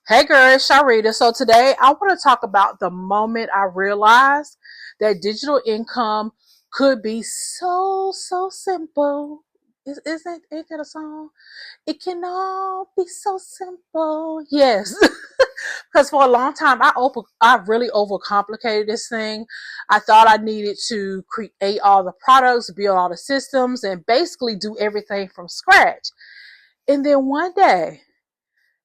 Hey girl, it's Sharita. So today I want to talk about the moment I realized that digital income could be so simple. Ain't that a song? It can all be so simple. Yes. Because for a long time I really overcomplicated this thing. I thought I needed to create all the products, build all the systems, and basically do everything from scratch. And then one day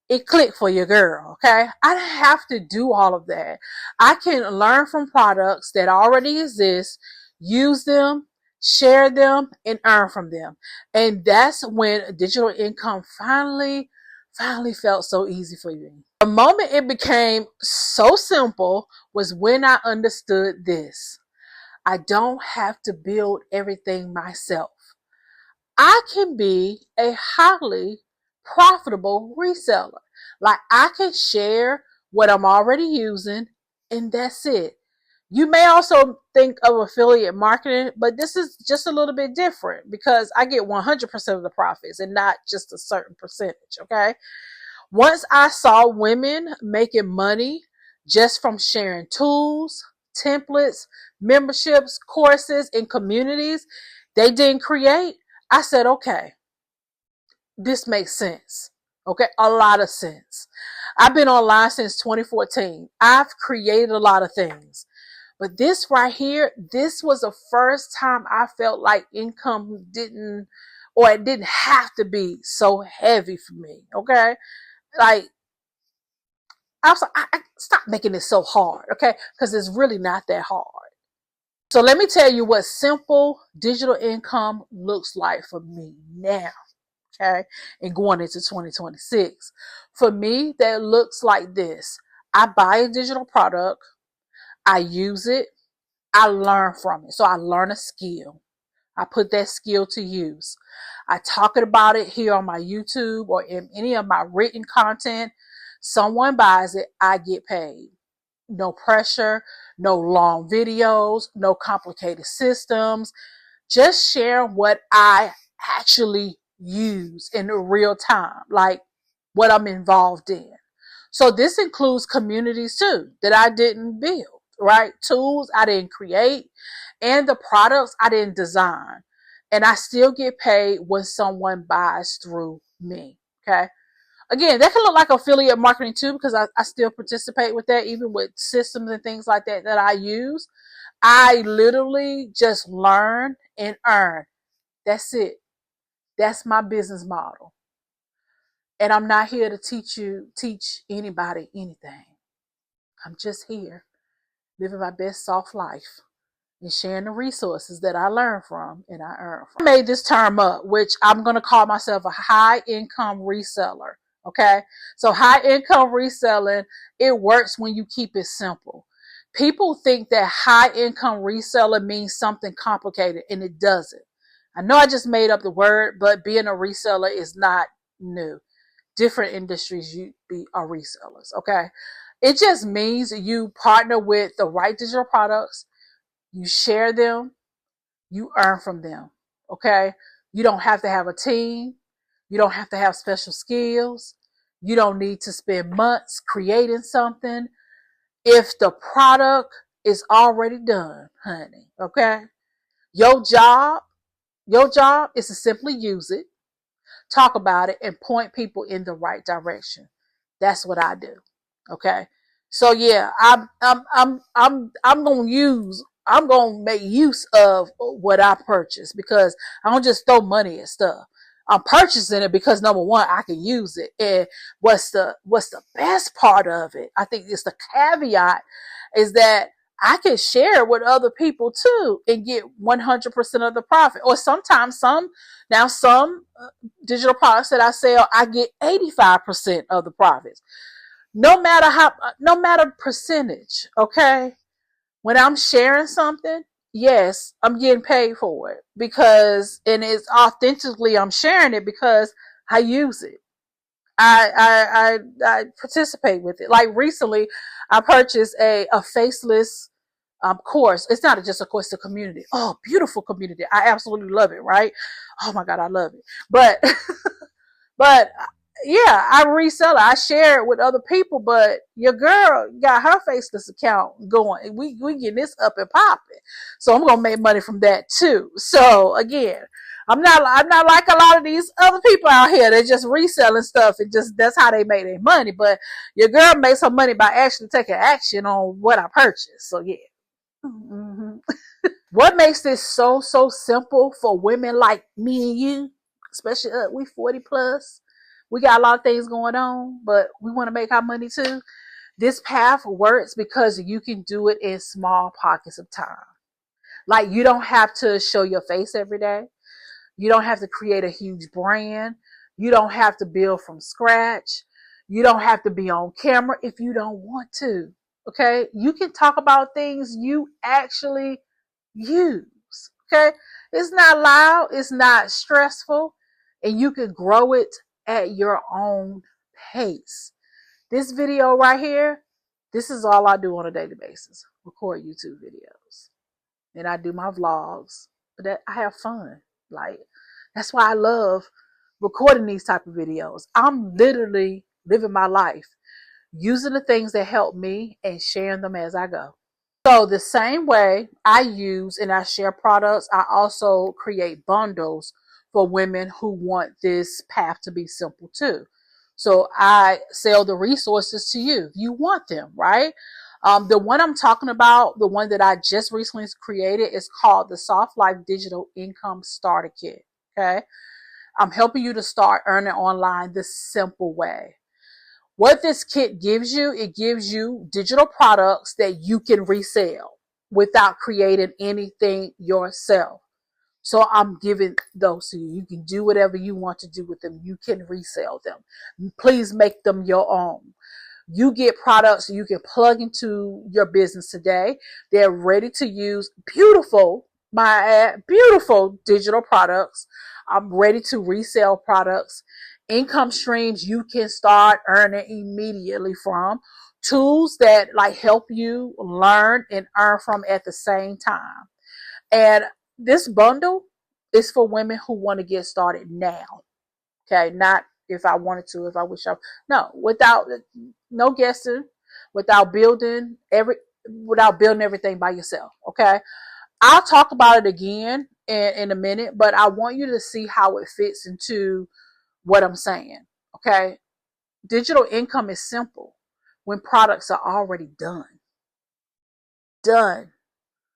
it clicked for your girl, okay? I don't have to do all of that. I can learn from products that already exist, use them, share them, and earn from them. And that's when digital income finally felt so easy for me. The moment it became so simple was when I understood this. I don't have to build everything myself. I can be a highly profitable reseller. Like I can share what I'm already using and that's it. You may also think of affiliate marketing, but this is just a little bit different because I get 100% of the profits and not just a certain percentage, okay? Once I saw women making money just from sharing tools, templates, memberships, courses, and communities they didn't create, I said, okay, this makes sense. Okay, a lot of sense. I've been online since 2014. I've created a lot of things. But this right here, this was the first time I felt like income it didn't have to be so heavy for me. Okay. Like, I stop making it so hard. Okay. Because it's really not that hard. So let me tell you what simple digital income looks like for me now. Okay, and going into 2026. For me, that looks like this. I buy a digital product, I use it, I learn from it. So I learn a skill. I put that skill to use. I talk about it here on my YouTube or in any of my written content. Someone buys it, I get paid. No pressure, no long videos, no complicated systems. Just share what I actually use in real time, like what I'm involved in. So this includes communities too that I didn't build, right? Tools I didn't create and the products I didn't design. And I still get paid when someone buys through me. Okay. Again, that can look like affiliate marketing too, because I still participate with that, even with systems and things like that I use. I literally just learn and earn. That's it. That's my business model. And I'm not here to teach anybody anything. I'm just here living my best soft life and sharing the resources that I learn from and I earn from. I made this term up, which I'm going to call myself a high income reseller. Okay. So high income reselling, it works when you keep it simple. People think that high income reseller means something complicated and it doesn't. I know I just made up the word, but being a reseller is not new. Different industries you are resellers. Okay. It just means you partner with the right digital products, you share them, you earn from them. Okay. You don't have to have a team. You don't have to have special skills. You don't need to spend months creating something. If the product is already done, honey, okay? Your job, your job is to simply use it, talk about it, and point people in the right direction. That's what I do. Okay. So yeah, I'm gonna make use of what I purchase because I don't just throw money at stuff. I'm purchasing it because number one, I can use it. And what's the best part of it? I think it's the caveat is that I can share with other people too and get 100% of the profit. Or sometimes some digital products that I sell, I get 85% of the profits. No matter percentage, okay? When I'm sharing something, yes, I'm getting paid for it and it's authentically, I'm sharing it because I use it. I participate with it. Like recently, I purchased a faceless course. It's not just a course, it's a community. Oh, beautiful community. I absolutely love it, right? Oh my God, I love it. But but yeah, I resell it. I share it with other people, but your girl got her faceless account going. We getting this up and popping. So I'm gonna make money from that too. So again, I'm not like a lot of these other people out here. They're just reselling stuff and just that's how they make their money. But your girl makes her money by actually taking action on what I purchased. So yeah. Mm-hmm. What makes this so simple for women like me and you, especially we 40 plus, we got a lot of things going on, but we want to make our money too. This path works because you can do it in small pockets of time. Like you don't have to show your face every day. You don't have to create a huge brand. You don't have to build from scratch. You don't have to be on camera if you don't want to. Okay. You can talk about things you actually use. Okay. It's not loud. It's not stressful. And you can grow it at your own pace. This video right here, this is all I do on a daily basis. Record YouTube videos. And I do my vlogs. But that I have fun. Like that's why I love recording these type of videos. I'm literally living my life using the things that help me and sharing them as I go. So the same way I use and I share products, I also create bundles for women who want this path to be simple too. So I sell the resources to you. You want them, right? The one I'm talking about, the one that I just recently created is called the Soft Life Digital Income Starter Kit. Okay. I'm helping you to start earning online the simple way. What this kit gives you, it gives you digital products that you can resell without creating anything yourself. So I'm giving those to you. You can do whatever you want to do with them. You can resell them. Please make them your own. You get products you can plug into your business today. They're ready to use. Beautiful, beautiful digital products. I'm ready to resell products. Income streams you can start earning immediately from. Tools that like help you learn and earn from at the same time. And this bundle is for women who want to get started now. Okay, not if I wanted to, if I wish I no, without no guessing, without building everything by yourself. Okay. I'll talk about it again in a minute, but I want you to see how it fits into what I'm saying. Okay. Digital income is simple when products are already done. Done.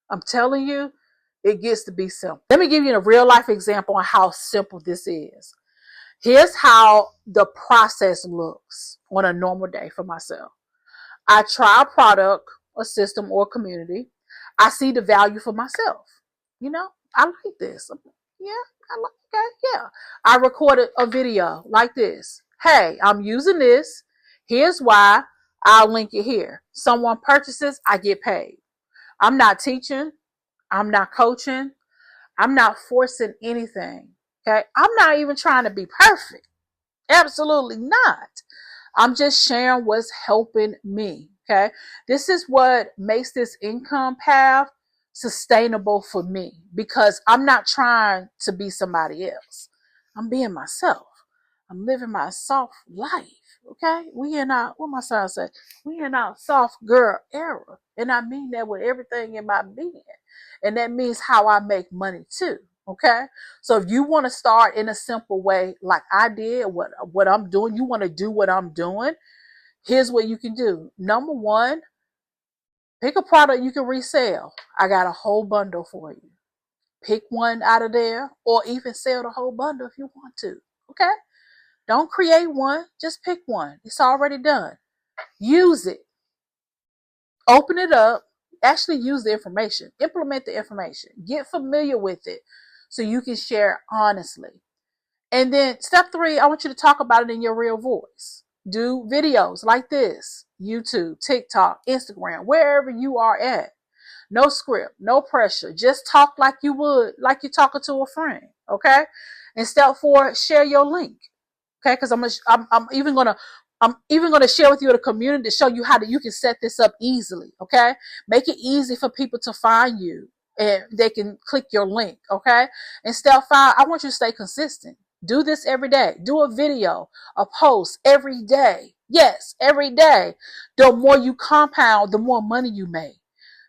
I'm telling you, it gets to be simple. Let me give you a real life example on how simple this is. Here's how the process looks on a normal day for myself. I try a product, a system, or a community. I see the value for myself. You know, I like this. Yeah, I like that. Yeah. I recorded a video like this. Hey, I'm using this. Here's why. I'll link it here. Someone purchases, I get paid. I'm not teaching. I'm not coaching. I'm not forcing anything. Okay. I'm not even trying to be perfect. Absolutely not. I'm just sharing what's helping me. Okay. This is what makes this income path sustainable for me because I'm not trying to be somebody else. I'm being myself. I'm living my soft life. Okay. We in our, what my son said, we in our soft girl era. And I mean that with everything in my being. And that means how I make money too. Okay. So if you want to start in a simple way, like I did, what I'm doing, you want to do what I'm doing. Here's what you can do. Number one, pick a product you can resell. I got a whole bundle for you. Pick one out of there or even sell the whole bundle if you want to. Okay. Don't create one. Just pick one. It's already done. Use it. Open it up. Actually use the information. Implement the information. Get familiar with it so you can share honestly. And then step 3, I want you to talk about it in your real voice. Do videos like this, YouTube, TikTok, Instagram, wherever you are at. No script, no pressure. Just talk like you would, like you're talking to a friend. Okay. And step 4, share your link. Okay. Because I'm even gonna share with you the community to show you how you can set this up easily. Okay. Make it easy for people to find you and they can click your link. Okay. And step 5, I want you to stay consistent. Do this every day. Do a video, a post every day. Yes, every day. The more you compound, the more money you make.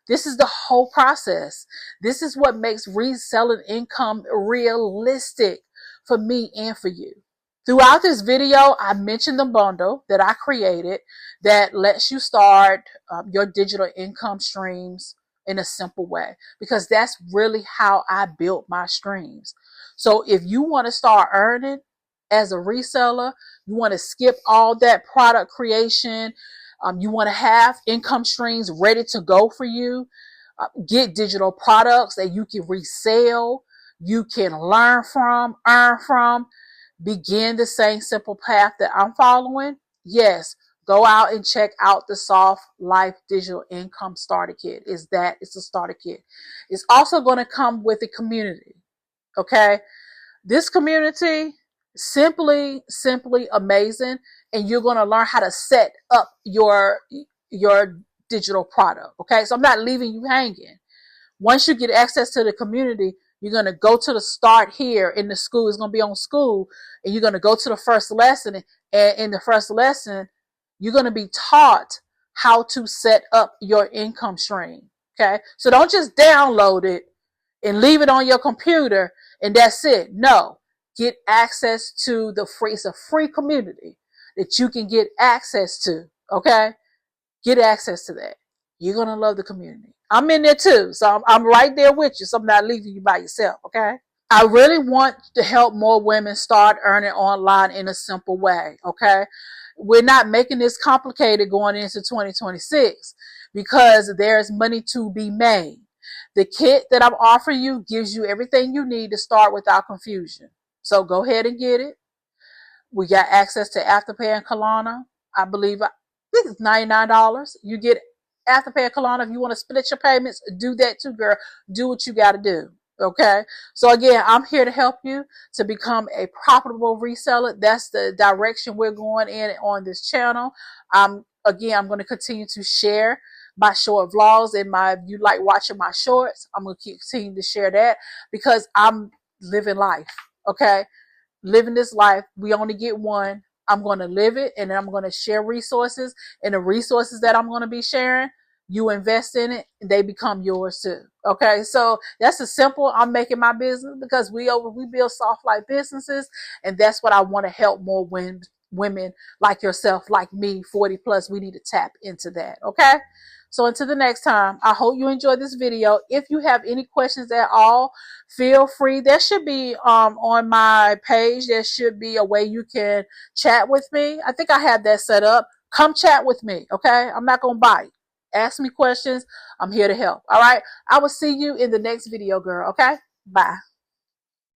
This is the whole process. This is what makes reselling income realistic for me and for you. Throughout this video, I mentioned the bundle that I created that lets you start your digital income streams in a simple way, because that's really how I built my streams. So if you want to start earning as a reseller, you want to skip all that product creation, you want to have income streams ready to go for you, get digital products that you can resell, you can learn from, earn from, begin the same simple path that I'm following. Yes, go out and check out the Soft Life Digital Income Starter Kit. It's a starter kit. It's also going to come with a community. Okay. This community, simply amazing. And you're going to learn how to set up your digital product. Okay. So I'm not leaving you hanging. Once you get access to the community, you're going to go to the start here in the school. It's going to be on school, and you're going to go to the first lesson. And in the first lesson, you're going to be taught how to set up your income stream. Okay. So don't just download it and leave it on your computer and that's it. No, get access to the free. It's a free community that you can get access to. Okay. Get access to that. You're going to love the community. I'm in there too. So I'm right there with you. So I'm not leaving you by yourself. Okay. I really want to help more women start earning online in a simple way. Okay. We're not making this complicated going into 2026 because there's money to be made. The kit that I'm offering you gives you everything you need to start without confusion. So go ahead and get it. We got access to Afterpay and Klarna. I think it's $99. You get Afterpay and Klarna. If you want to split your payments, do that too, girl. Do what you got to do. Okay. So again, I'm here to help you to become a profitable reseller. That's the direction we're going in on this channel. I'm going to continue to share my short vlogs and if you like watching my shorts, I'm going to continue to share that because I'm living life. Okay. Living this life, we only get one. I'm going to live it, and then I'm going to share resources, and the resources that I'm going to be sharing, you invest in it, and they become yours too. Okay, so that's a simple. I'm making my business because we build soft life businesses, and that's what I want to help more women like yourself, like me, 40 plus. We need to tap into that. Okay. So until the next time, I hope you enjoyed this video. If you have any questions at all, feel free. There should be on my page, there should be a way you can chat with me. I think I have that set up. Come chat with me, okay? I'm not going to bite. Ask me questions. I'm here to help, all right? I will see you in the next video, girl, okay? Bye.